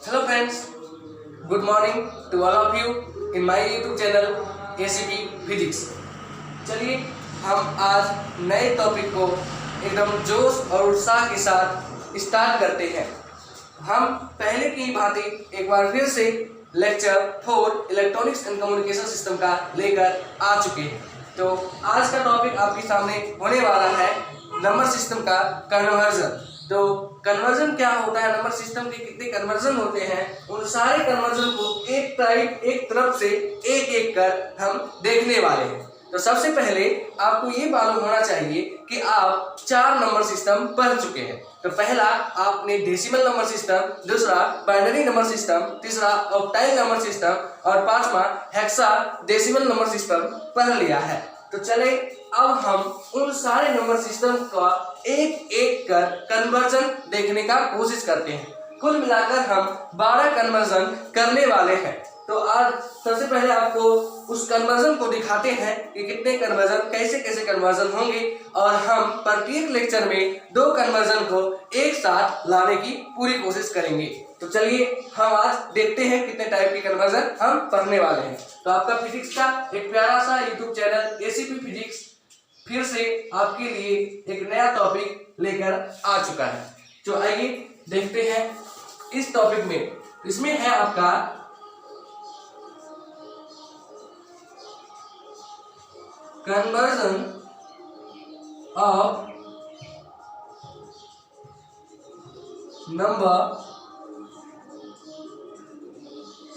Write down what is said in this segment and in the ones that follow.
Hello friends, good morning to all of you in my YouTube channel ACP Physics। चलिए हम आज नए topic को एकदम जोश और उत्साह के साथ स्टार्ट करते हैं। हम पहले की भांति एक बार फिर से lecture 4 electronics and communication system का लेकर आ चुके हैं। तो आज का टॉपिक आपके सामने होने वाला है नंबर सिस्टम का कन्वर्जन। तो कन्वर्जन क्या होता है, नंबर सिस्टम के कितने कन्वर्जन होते हैं, उन सारे कन्वर्जन को एक तरफ से एक एक कर हम देखने वाले हैं। तो सबसे पहले आपको ये मालूम होना चाहिए कि आप 4 नंबर सिस्टम पढ़ चुके हैं। तो पहला आपने डेसिमल नंबर सिस्टम, दूसरा बाइनरी नंबर सिस्टम, तीसरा ऑक्टाइल नंबर सिस्टम और पांचवा हेक्सा डेसिमल नंबर सिस्टम पढ़ लिया है। तो चले अब हम उन सारे नंबर सिस्टम का एक एक कर कन्वर्जन देखने का कोशिश करते हैं। कुल मिलाकर हम 12 कन्वर्जन करने वाले हैं। तो आज सबसे पहले आपको उस कन्वर्जन को दिखाते हैं कि कितने कन्वर्जन, कैसे कैसे कन्वर्जन होंगे, और हम प्रत्येक लेक्चर में 2 कन्वर्जन को एक साथ लाने की पूरी कोशिश करेंगे। तो चलिए हम आज देखते हैं कितने टाइप के कन्वर्जन हम पढ़ने वाले हैं। तो आपका फिजिक्स का एक प्यारा सा यूट्यूब चैनल एसीपी फिजिक्स फिर से आपके लिए एक नया टॉपिक लेकर आ चुका है। तो आइए देखते हैं इस टॉपिक में। इसमें है आपका कन्वर्जन ऑफ नंबर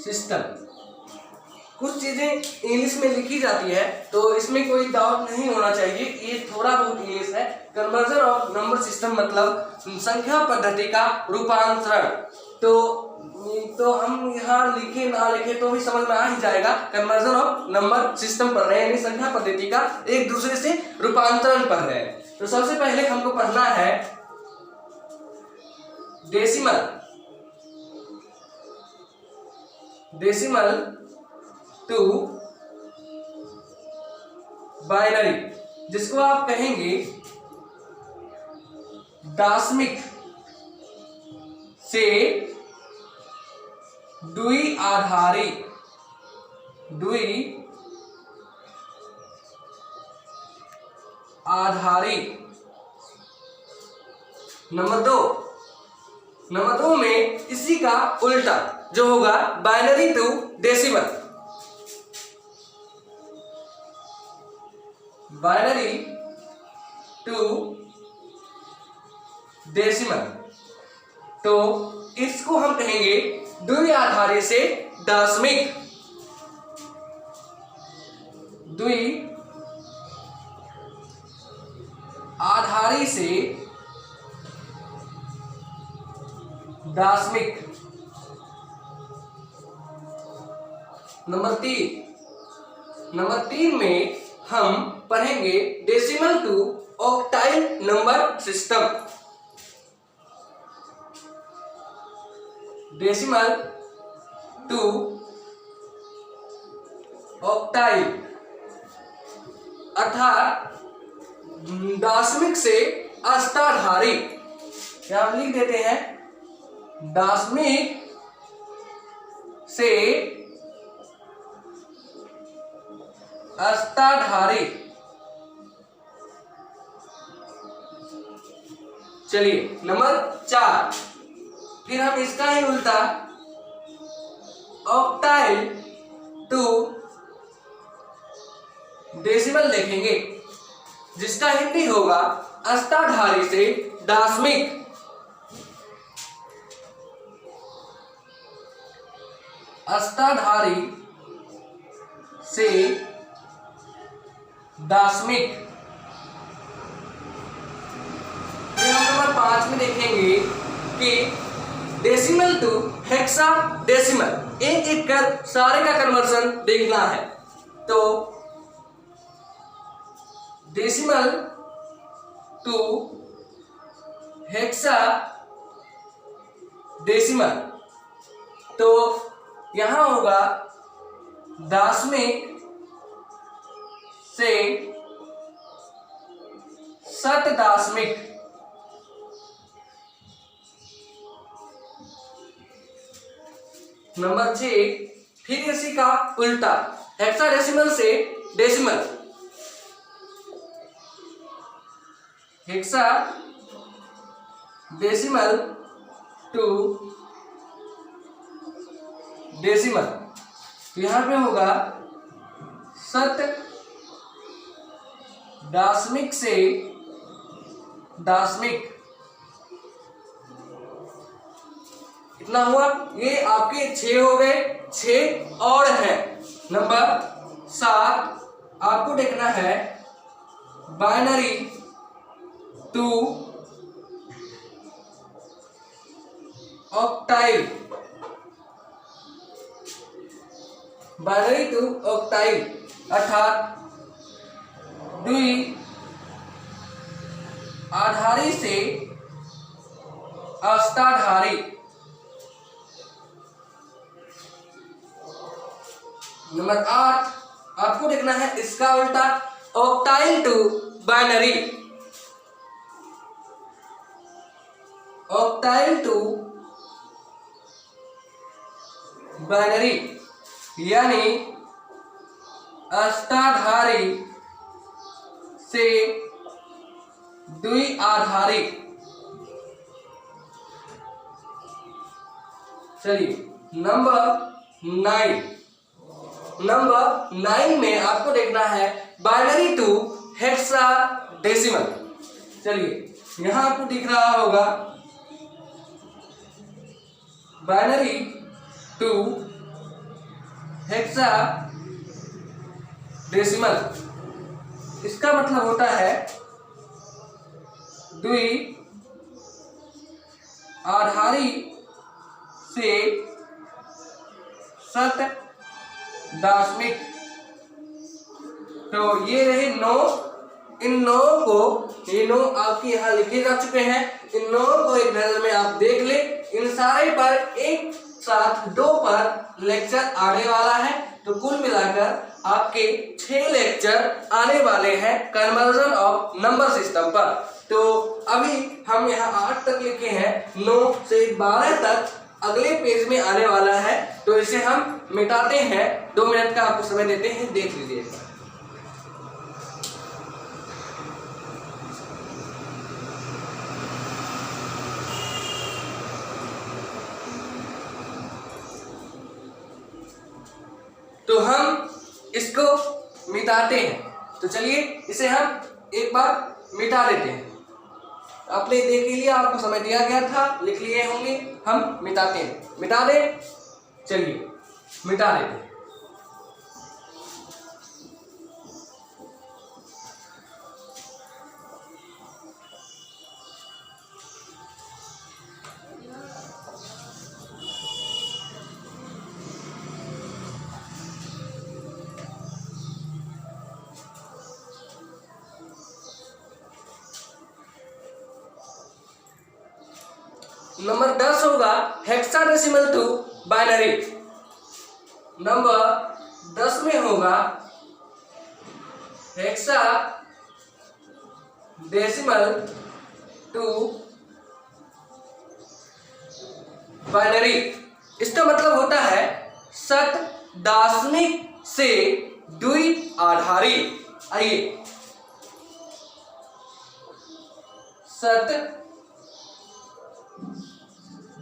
सिस्टम। कुछ चीजें इंग्लिश में लिखी जाती है तो इसमें कोई डाउट नहीं होना चाहिए, ये थोड़ा बहुत इंग्लिश है। कन्वर्जन ऑफ नंबर सिस्टम मतलब संख्या पद्धति का रूपांतरण। तो हम यहाँ लिखे ना लिखे तो भी समझ में आ ही जाएगा। कन्वर्जन ऑफ नंबर सिस्टम पढ़ रहे हैं, यानी संख्या पद्धति का एक दूसरे से रूपांतरण पढ़ रहे हैं। तो सबसे पहले हमको पढ़ना है डेसिमल टू बाइनरी, जिसको आप कहेंगे दशमिक से द्विआधारी नंबर 2 में इसी का उल्टा जो होगा binary to decimal. Binary to decimal, तो इसको हम कहेंगे द्विआधारी से दशमिक। द्विआधारी से दशमिक। नंबर 3 में हम पढ़ेंगे decimal to octal number system. Decimal to octal अर्थात दशमिक से अष्टाधारी। क्या हम लिख देते हैं, दशमिक से अष्टाधारी। चलिए नंबर 4, फिर हम इसका ही उल्टा ऑक्टाइल टू डेसिमल देखेंगे, जिसका हिंदी होगा अष्टाधारी से दशमिक। अष्टाधारी से दशमिक। फिर हम नंबर 5 में देखेंगे कि डेसिमल टू हेक्सा डेसिमल, एक एक कर सारे का कन्वर्जन देखना है। तो डेसिमल टू हेक्सा डेसिमल, तो यहां होगा दशमिक से शतदशमिक। नंबर 6, फिर इसी का उल्टा, हेक्साडेसिमल से डेसिमल, हेक्साडेसिमल टू डेसिमल। तो यहां पे होगा शत दशमिक से दशमिक, इतना हुआ। ये आपके 6 हो गए, 6 और हैं। नंबर 7 आपको देखना है binary to octal, binary to octal अर्थात द्वि आधारी से अष्टाधारी। नंबर 8 आपको देखना है इसका उल्टा, octal to binary, octal to binary यानी अष्टाधारी से द्विआधारी। चलिए नंबर 9 में आपको देखना है बाइनरी टू हेक्साडेसिमल। चलिए यहां आपको दिख रहा होगा बाइनरी टू हेक्साडेसिमल, इसका मतलब होता है द्वि आधारी से शत दशमिक। तो ये रहे 9, इन 9 को, ये 9 आपके यहाँ लिखे जा चुके हैं। इन 9 को एक नजर में आप देख ले। इन सारे पर एक साथ 2 पर लेक्चर आने वाला है, तो कुल मिलाकर आपके 6 लेक्चर आने वाले हैं कन्वर्जन ऑफ नंबर सिस्टम पर। तो अभी हम यहाँ 8 तक लिखे हैं, 9 से 12 तक अगले पेज में आने वाला है। तो इसे हम मिटाते हैं, 2 मिनट का आपको समय देते हैं, देख लीजिए। तो हम इसको मिटाते हैं। तो चलिए इसे हम एक बार मिटा लेते हैं। आपने देख लिया, आपको समय दिया गया था, लिख लिए होंगे। हम मिटाते हैं, मिटा दें। चलिए मिटा लेते हैं। नंबर 10 होगा हेक्साडेसिमल टू बाइनरी। नंबर 10 में होगा हेक्साडेसिमल टू बाइनरी। इसका मतलब होता है शत दशमिक से द्विआधारी। आइए, शत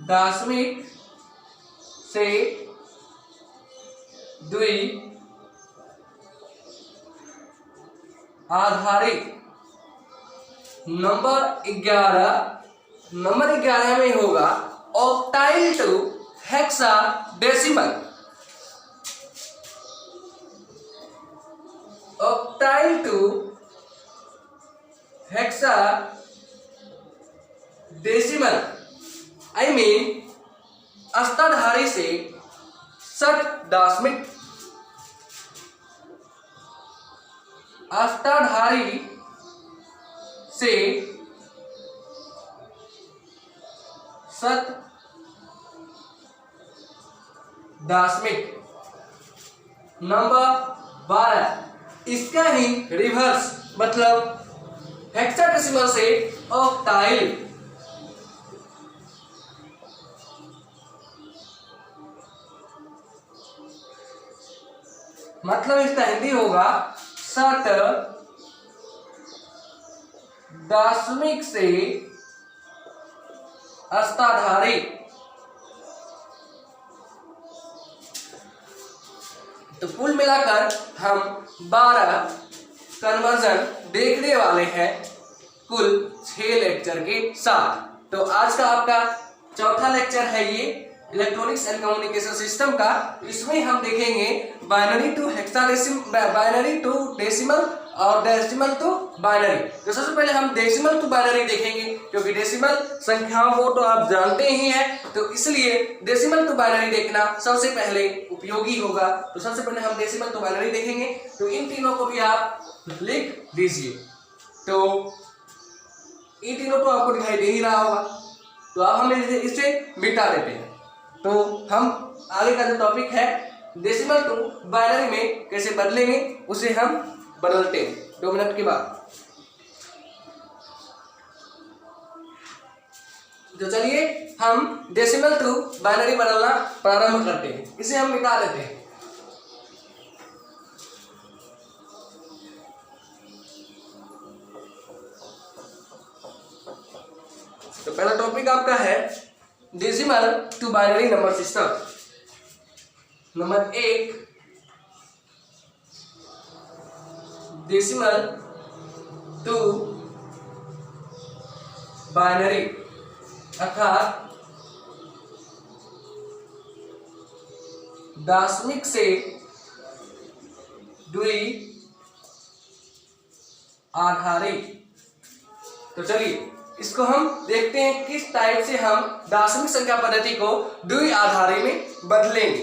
दशमिक से द्विआधारी। नंबर 11 में होगा octal to hexadecimal, octal to hexadecimal I mean अष्टाधारी से शत दशमिक, अष्टाधारी से शत दशमिक। नंबर 12 इसका ही रिवर्स, मतलब हेक्साडेसिमल से ऑक्टाइल, मतलब इसका हिंदी होगा सट दशमिक से अष्टाधारी। तो कुल मिलाकर हम 12 कन्वर्जन देखने वाले हैं कुल 6 लेक्चर के साथ। तो आज का आपका चौथा लेक्चर है ये इलेक्ट्रॉनिक्स एंड कम्युनिकेशन सिस्टम का। इसमें हम देखेंगे binary to hexadecimal, binary to decimal और डेसिमल टू बाइनरी। तो सबसे पहले हम डेसिमल टू बाइनरी देखेंगे, क्योंकि डेसिमल संख्याओं को तो आप जानते ही हैं, तो इसलिए डेसिमल टू बाइनरी देखना सबसे पहले उपयोगी होगा। तो सबसे पहले हम डेसिमल टू बाइनरी देखेंगे, तो इन तीनों को भी आप लिख दीजिए। तो इन तीनों तो आपको दिखाई दे ही रहा होगा, तो अब हम इसे मिटा देते हैं। तो हम आगे का जो टॉपिक है डेसिमल टू बाइनरी में कैसे बदलेंगे उसे हम बदलते हैं 2 मिनट के बाद। तो चलिए हम डेसिमल टू बाइनरी बदलना प्रारंभ करते हैं, इसे हम मिटा देते हैं। तो पहला टॉपिक आपका है decimal to binary number system. Number 1 decimal to binary, अर्थात दशमिक से द्वि आधारी। तो चलिए इसको हम देखते हैं किस टाइप से हम दार्शनिक संख्या पद्धति को द्विआधारी में बदलेंगे।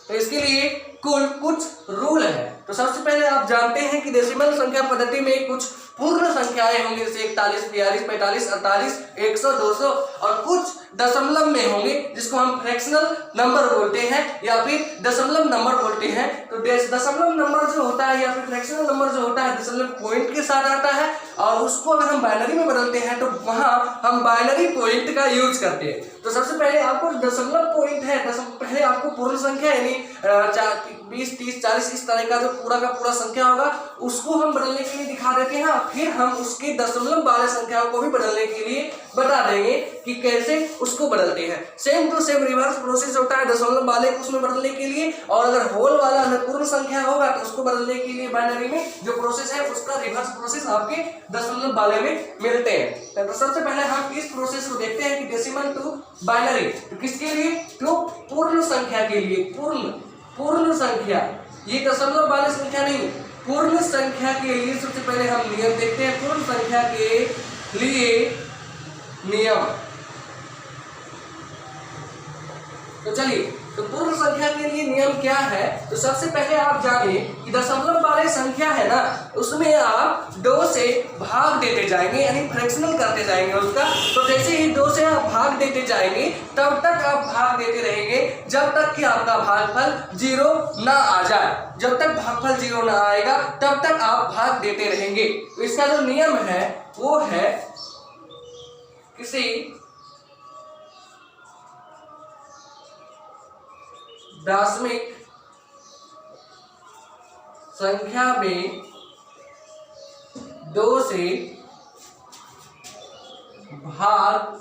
तो इसके लिए कुल कुछ रूल है। तो सबसे पहले आप जानते हैं कि डेसिमल संख्या पद्धति में कुछ पूर्ण संख्याएं होंगी, जैसे 41, 42, 45, 48, 100, 200 और कुछ दशमलव में होंगे, जिसको हम फ्रैक्शनल नंबर बोलते हैं या फिर दशमलव नंबर बोलते हैं। तो दशमलव नंबर जो होता है या फिर फ्रैक्शनल नंबर जो होता है दशमलव पॉइंट के साथ आता है, और उसको अगर हम बाइनरी में बदलते हैं तो वहां हम बाइनरी पॉइंट का यूज करते हैं। तो सबसे पहले आपको दशमलव पॉइंट है, पहले आपको पूर्ण संख्या यानी 20, 30, 40 इस तरह का जो पूरा का पूरा संख्या होगा उसको हम बदलने के लिए दिखा देते हैं, फिर हम उसके दशमलव वाले संख्याओं को भी बदलने के लिए बता देंगे कि कैसे उसको बदलते हैं। Same to same reverse process होता है दशमलव वाले को उसमें बदलने के लिए, और अगर होल वाला पूर्ण संख्या होगा तो उसको बदलने के लिए बाइनरी में जो प्रोसेस है उसका रिवर्स प्रोसेस आपके दशमलव वाले में मिलते हैं। तो सबसे पहले हम इस प्रोसेस को देखते हैं कि डेसिमल टू बाइनरी, तो किसके लिए? तो पूर्ण संख्या के लिए। पूर्ण संख्या, ये दशमलव वाले संख्या नहीं, पूर्ण संख्या के लिए सबसे पहले हम नियम देखते हैं। पूर्ण संख्या के लिए नियम, तो चलिए तो पूर्ण संख्या के लिए नियम क्या है? तो सबसे पहले आप जानिए कि दशमलव वाले संख्या है ना, उसमें आप 2 से भाग देते जाएंगे, यानी फ्रैक्शनल करते जाएंगे उसका। तो जैसे ही 2 से आप भाग देते जाएंगे तब तक आप भाग देते रहेंगे जब तक कि आपका भागफल 0 ना आ जाए। जब तक भागफल 0 ना आएगा तब तक आप भाग देते रहेंगे। तो इसका जो नियम है वो है किसी दशमिक संख्या में 2 से भाग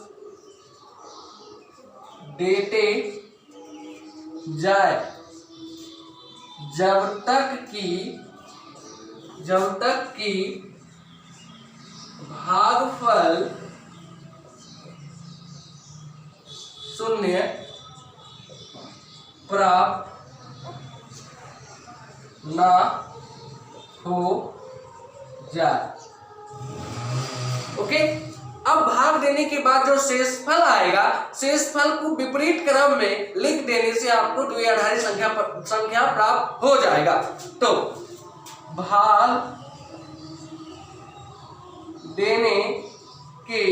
देते जाए जब तक कि भागफल 0 प्राप्त ना हो जाए। ओके, अब भाग देने के बाद जो शेषफल आएगा, शेषफल को विपरीत क्रम में लिख देने से आपको द्विआधारी संख्या प्राप्त हो जाएगा। तो भाग देने के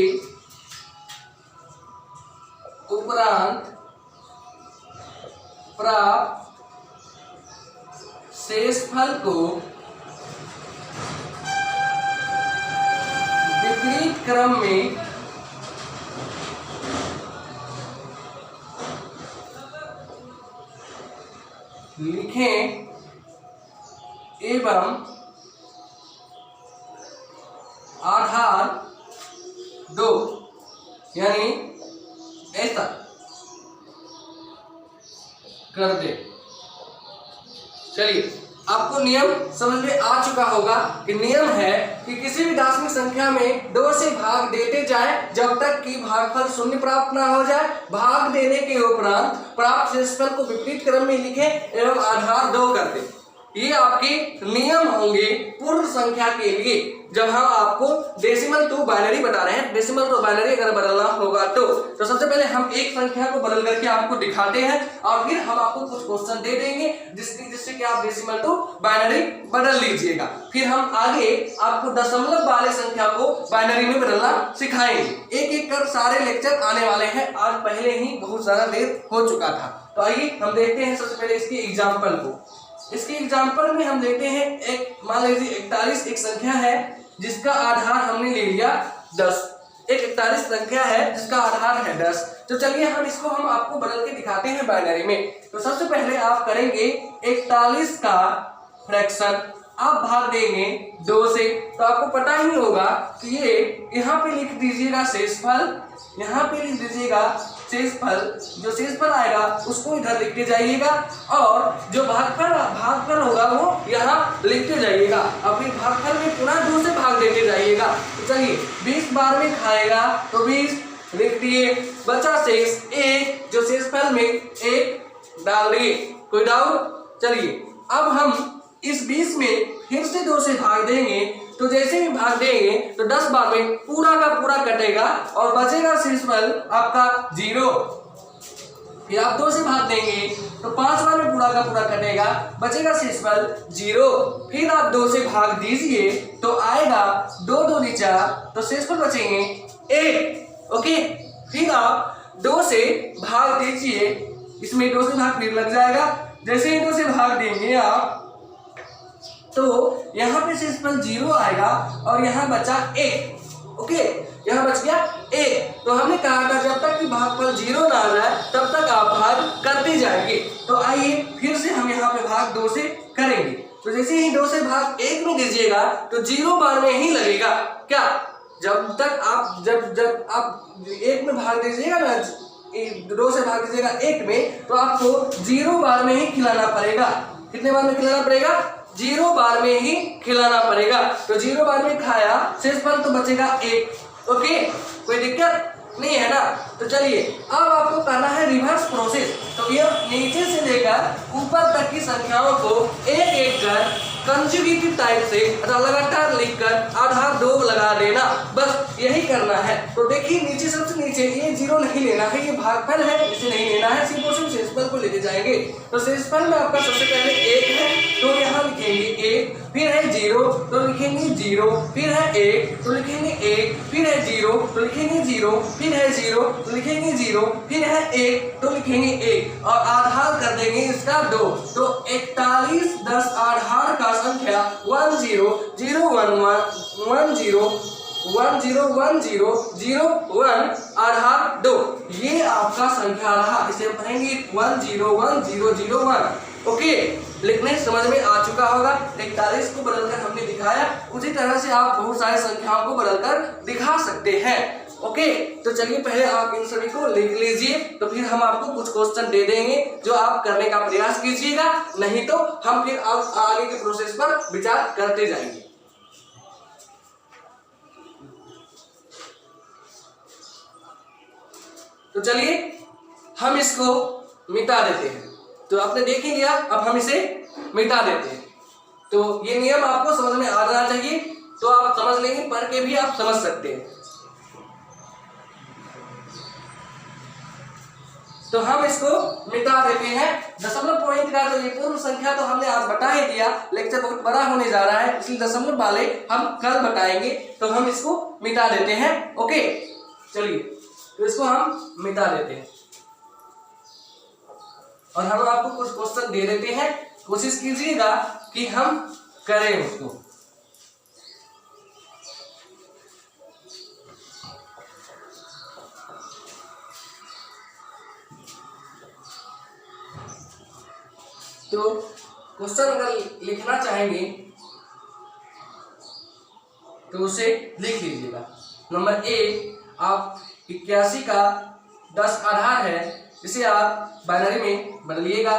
उपरांत प्राप्त शेषफल को विपरीत क्रम में लिखें एवं आधार 2, यानी ऐसा कर दे। चलिए, आपको नियम समझ में आ चुका होगा कि नियम है कि किसी भी दशमिक संख्या में 2 से भाग देते जाए जब तक कि भागफल शून्य प्राप्त ना हो जाए। भाग देने के उपरांत प्राप्त शेषफल को विपरीत क्रम में लिखें एवं आधार 2 कर दें। ये आपके नियम होंगे पूर्ण संख्या के लिए। जब हम आपको डेसिमल टू बाइनरी बता रहे हैं, डेसिमल टू बाइनरी अगर बदलना होगा तो सबसे पहले हम एक संख्या को बदल करके आपको दिखाते हैं और फिर हम आपको कुछ क्वेश्चन दे देंगे जिससे कि आप डेसिमल टू बाइनरी बदल लीजिएगा। फिर हम आगे आपको दशमलव वाले संख्या को बाइनरी में बदलना सिखाएंगे। एक एक कर सारे लेक्चर आने वाले हैं, आज पहले ही बहुत सारा देर हो चुका था। तो आइए हम देखते हैं सबसे पहले इसकी एग्जाम्पल को। इसके एग्जाम्पल में हम लेते हैं एक, मान लीजिए 41 एक संख्या है जिसका आधार हमने ले लिया 10। एक 41 संख्या है जिसका आधार है 10। तो चलिए हम आपको बदल के दिखाते हैं बाइनरी में। तो सबसे पहले आप करेंगे 41 का फ्रैक्शन, आप भाग देंगे 2 से। तो आपको पता ही होगा कि ये यहाँ पे लिख दीजिएगा शेषफल, यहाँ पे लिख दीजिएगा शेषफल। जो शेषफल आएगा उसको इधर लिखते जाइएगा और जो भागफल होगा वो यहाँ लिखते जाइएगा। अब फिर भागफल में पुनः 2 से भाग देते जाइएगा। तो चलिए 20 बार में खाएगा तो 20 लिख दिए, बचा शेष 1, जो शेषफल में 1 डाल दिए। कोई डाउट? चलिए अब हम इस 20 में फिर से 2 से भाग देंगे। तो जैसे ही भाग देंगे तो 10 बार में पूरा का पूरा कटेगा और बचेगा शेषफल आपका 0। फिर आप 2 से भाग देंगे तो 5 बार में पूरा का पूरा कटेगा, बचेगा शेषफल 0। फिर आप 2 से भाग दीजिए तो आएगा 2 2 4, तो शेषफल बचेंगे 1। ओके, फिर आप 2 से भाग दीजिए, इसमें 2 से भाग फिर लग जाएगा। जैसे ही 2 से भाग देंगे आप तो यहाँ पे शेषफल 0 आएगा और यहाँ बचा 1। ओके, यहाँ बच गया 1। तो हमने कहा था जब तक कि भागफल 0 ना आ जाए तब तक आप भाग करते जाएंगे। तो आइए फिर से हम यहाँ पे भाग 2 से करेंगे। तो जैसे ही 2 से भाग 1 में दीजिएगा तो 0 बार में ही लगेगा। क्या? जब तक आप जब आप 1 में भाग दीजिएगा ना, 2 से भाग दीजिएगा 1 में, तो आपको 0 बार में ही खिलाना पड़ेगा। कितने बार में खिलाना पड़ेगा? 0 बार में ही खिलाना पड़ेगा। तो 0 बार में खाया, शेषफल तो बचेगा 1। ओके, कोई दिक्कत नहीं है ना? तो चलिए अब आपको करना है रिवर्स प्रोसेस। तो ये नीचे से लेकर ऊपर तक की संख्याओं को एक एक कर कंजुगेटिव टाइप से लगातार लिखकर आधार 2 लगा देना, बस यही करना है। तो देखिए नीचे, सबसे नीचे ये 0 नहीं लेना है, ये भागफल है, इसे नहीं लेना है, सिर्फ और सिर्फ शेषफल को लेते जाएंगे। तो शेषफल में आपका सबसे पहले 1 है तो यहाँ लिखेंगे 1, फिर है 0 तो लिखेंगे 0, फिर है 1 तो लिखेंगे 1, फिर है 0 तो लिखेंगे 0, फिर है 0 तो लिखेंगे 0, फिर है 1 तो लिखेंगे 1 और आधार कर देंगे इसका 2। तो 41 10 आधार का संख्या 1 0 0 1 1 0 1 0 1 0 0 1 आधार 2, ये आपका संख्या रहा। इसे पढ़ेंगे 1 0 1 0 0 1। ओके, लिखने समझ में आ चुका होगा। 41 को बदलकर हमने दिखाया, उसी तरह से आप बहुत सारी संख्याओं को बदलकर दिखा सकते हैं। ओके, तो चलिए पहले आप इन सभी को लिख लीजिए, तो फिर हम आपको कुछ क्वेश्चन दे देंगे जो आप करने का प्रयास कीजिएगा, नहीं तो हम फिर आगे के प्रोसेस पर विचार करते जाएंगे। तो चलिए हम इसको मिटा देते हैं। तो आपने देख ही लिया, अब हम इसे मिटा देते हैं। तो ये नियम आपको समझ में आ जाना चाहिए, तो आप समझ लेंगे, पढ़ के भी आप समझ सकते हैं। तो हम इसको मिटा देते हैं। दशमलव पॉइंट का जो ये पूर्ण संख्या तो हमने आज बता ही दिया, लेक्चर बहुत बड़ा होने जा रहा है, इसलिए दशमलव वाले हम कल बताएंगे। तो हम इसको मिटा देते हैं। ओके, चलिए तो इसको हम मिटा देते हैं और हम आपको कुछ क्वेश्चन दे देते हैं, कोशिश कीजिएगा कि हम करें उसको। तो क्वेश्चन अगर लिखना चाहेंगे तो उसे लिख लीजिएगा। नंबर ए, आप 81 का 10 आधार है, इसे आप बाइनरी में बदलिएगा।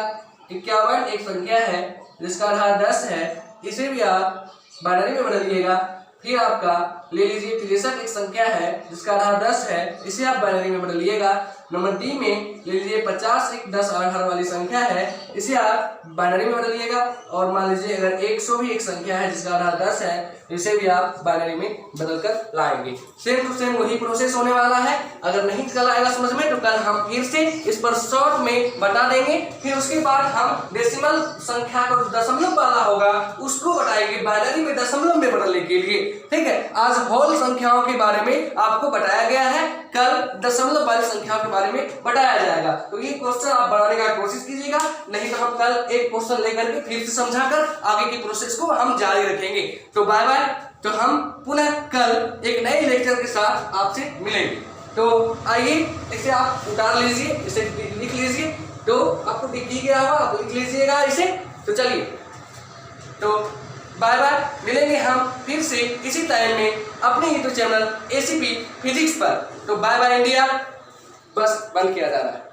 51 एक संख्या है जिसका आधार 10 है, इसे भी आप बाइनरी में बदलिएगा। फिर आपका ले लीजिए 63 एक संख्या है जिसका आधार 10 है, इसे आप बाइनरी में बदलिएगा। नंबर डी में ले लीजिए 50 एक 10 आधार वाली संख्या है, इसे आप बाइनरी में बदलिएगा। और मान लीजिए अगर 100 भी एक संख्या है जिसका आधार 10 है, इसे भी आप बाइनरी में बदलकर लाएंगे। सेम टू सेम वही प्रोसेस होने वाला है। अगर नहीं चल आएगा समझ में तो कल हम फिर से इस पर शॉर्ट में बता देंगे। फिर उसके बाद हम डेसिमल संख्या को दशमलव वाला होगा उसको बताएंगे बाइनरी में दशमलव में बदलने के लिए। ठीक है, आज होल संख्याओं के बारे में आपको बताया गया है, कल दशमलव वाली संख्याओं के बारे में बताया जाएगा। तो ये क्वेश्चन आप बनाने का कोशिश कीजिएगा, नहीं तो हम कल एक क्वेश्चन लेकर के फिर से समझाकर आगे की प्रोसेस को हम जारी रखेंगे। तो बाय बाय। तो हम पुनः कल एक नए लेक्चर के साथ आपसे मिलेंगे। तो आइए इसे आप उतार लीजिए, इसे लिख लीजिए। तो आपको दिख गया होगा, आप लिख लीजिएगा इसे। तो चलिए, तो बाय बाय, मिलेंगे हम फिर से इसी टाइम में अपने यूट्यूब चैनल एसीपी फिजिक्स पर। तो बाय बाय इंडिया, बस बंद किया जा रहा है।